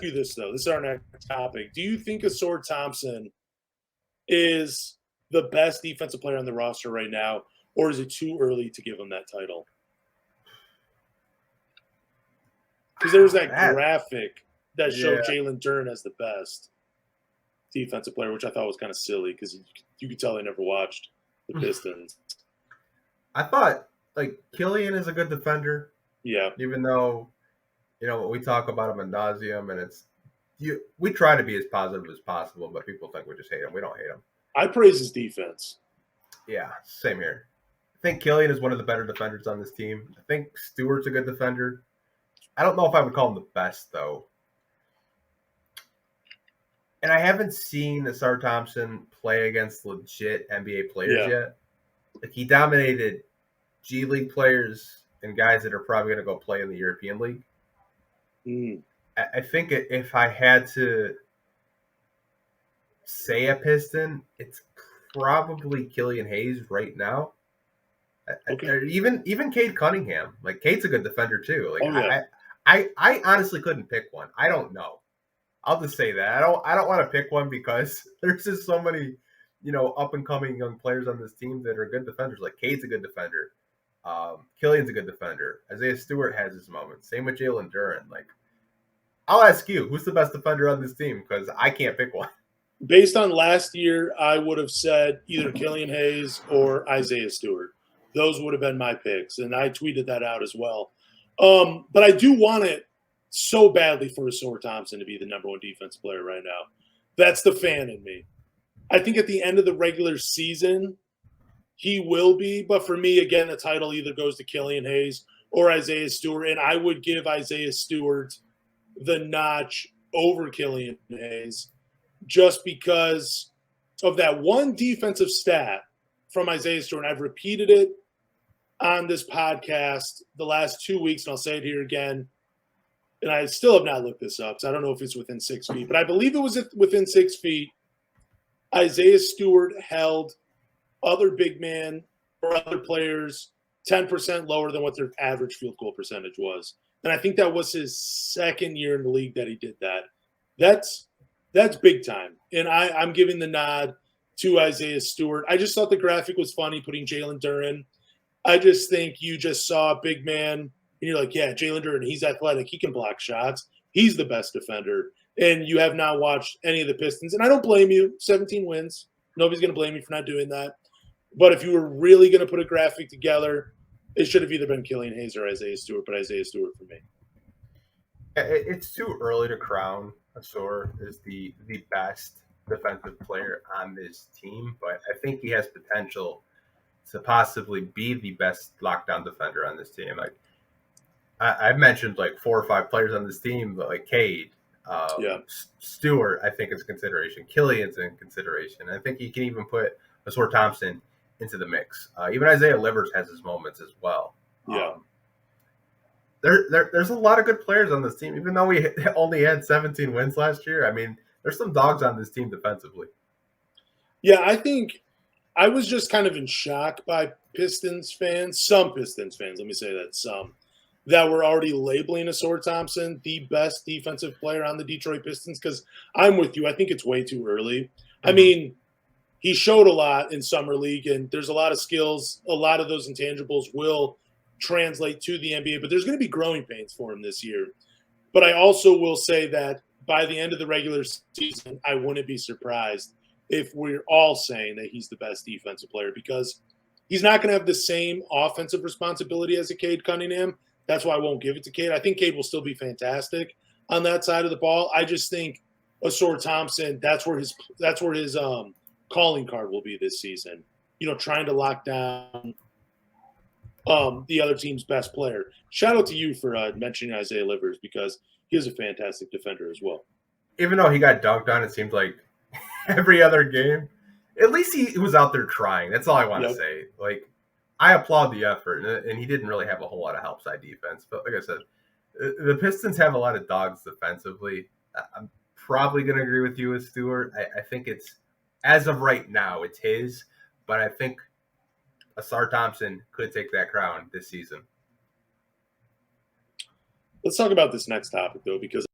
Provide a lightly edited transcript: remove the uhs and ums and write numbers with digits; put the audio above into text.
ask you this, though. This is our next topic. Do you think Ausar Thompson is the best defensive player on the roster right now, or is it too early to give him that title? Because there was that graphic that showed Jalen Duren as the best defensive player, which I thought was kind of silly because you could tell they never watched the Pistons. I thought, Killian is a good defender. Yeah. Even though, we talk about him ad nauseum, and we try to be as positive as possible, but people think we just hate him. We don't hate him. I praise his defense. Yeah, same here. I think Killian is one of the better defenders on this team. I think Stewart's a good defender. I don't know if I would call him the best, though. And I haven't seen Ausar Thompson play against legit NBA players yet. He dominated G League players and guys that are probably going to go play in the European League. I think if I had to say a Piston, it's probably Killian Hayes right now. Okay. Or even Cade Cunningham. Cade's a good defender too. I honestly couldn't pick one. I don't know. I'll just say that. I don't want to pick one because there's just so many, up and coming young players on this team that are good defenders. Cade's a good defender. Killian's a good defender. Isaiah Stewart has his moments. Same with Jalen Duren. I'll ask you, who's the best defender on this team? Because I can't pick one. Based on last year, I would have said either Killian Hayes or Isaiah Stewart. Those would have been my picks, and I tweeted that out as well. But I do want it so badly for Ausar Thompson to be the number one defensive player right now. That's the fan in me. I think at the end of the regular season, he will be. But for me, again, the title either goes to Killian Hayes or Isaiah Stewart. And I would give Isaiah Stewart the notch over Killian Hayes just because of that one defensive stat from Isaiah Stewart. I've repeated it on this podcast the last 2 weeks, and I'll say it here again. And I still have not looked this up, so I don't know if it's within 6 feet. But I believe it was within 6 feet. Isaiah Stewart held other big men or other players 10% lower than what their average field goal percentage was. And I think that was his second year in the league that he did that. That's big time. And I'm giving the nod to Isaiah Stewart. I just thought the graphic was funny putting Jalen Duren. I just think you just saw a big man, and you're like, yeah, Jalen Duren, he's athletic. He can block shots. He's the best defender. And you have not watched any of the Pistons. And I don't blame you. 17 wins. Nobody's going to blame you for not doing that. But if you were really going to put a graphic together, it should have either been Killian Hayes or Isaiah Stewart, but Isaiah Stewart for me. It's too early to crown Ausar as the best defensive player on this team, but I think he has potential to possibly be the best lockdown defender on this team. I've mentioned 4 or 5 players on this team, but Cade, Stewart, I think is a consideration. Killian's in consideration. I think you can even put Ausar Thompson into the mix. Even Isaiah Livers has his moments as well. Yeah. There's a lot of good players on this team, even though we only had 17 wins last year. I mean, there's some dogs on this team defensively. Yeah, I think I was just kind of in shock by Pistons fans, some Pistons fans, let me say that, some, that were already labeling Ausar Thompson the best defensive player on the Detroit Pistons, because I'm with you. I think it's way too early. Mm-hmm. I mean, he showed a lot in Summer League, and there's a lot of skills. A lot of those intangibles will translate to the NBA, but there's going to be growing pains for him this year. But I also will say that by the end of the regular season, I wouldn't be surprised if we're all saying that he's the best defensive player, because he's not going to have the same offensive responsibility as a Cade Cunningham. That's why I won't give it to Cade. I think Cade will still be fantastic on that side of the ball. I just think Ausar Thompson, that's where his calling card will be this season. Trying to lock down the other team's best player. Shout out to you for mentioning Isaiah Livers, because he is a fantastic defender as well. Even though he got dunked on, it seemed like every other game, at least he was out there trying. That's all I want to say. I applaud the effort, and he didn't really have a whole lot of help side defense. But like I said, the Pistons have a lot of dogs defensively. I'm probably going to agree with you with Stewart. I think it's, as of right now, it's his. But I think Ausar Thompson could take that crown this season. Let's talk about this next topic, though, because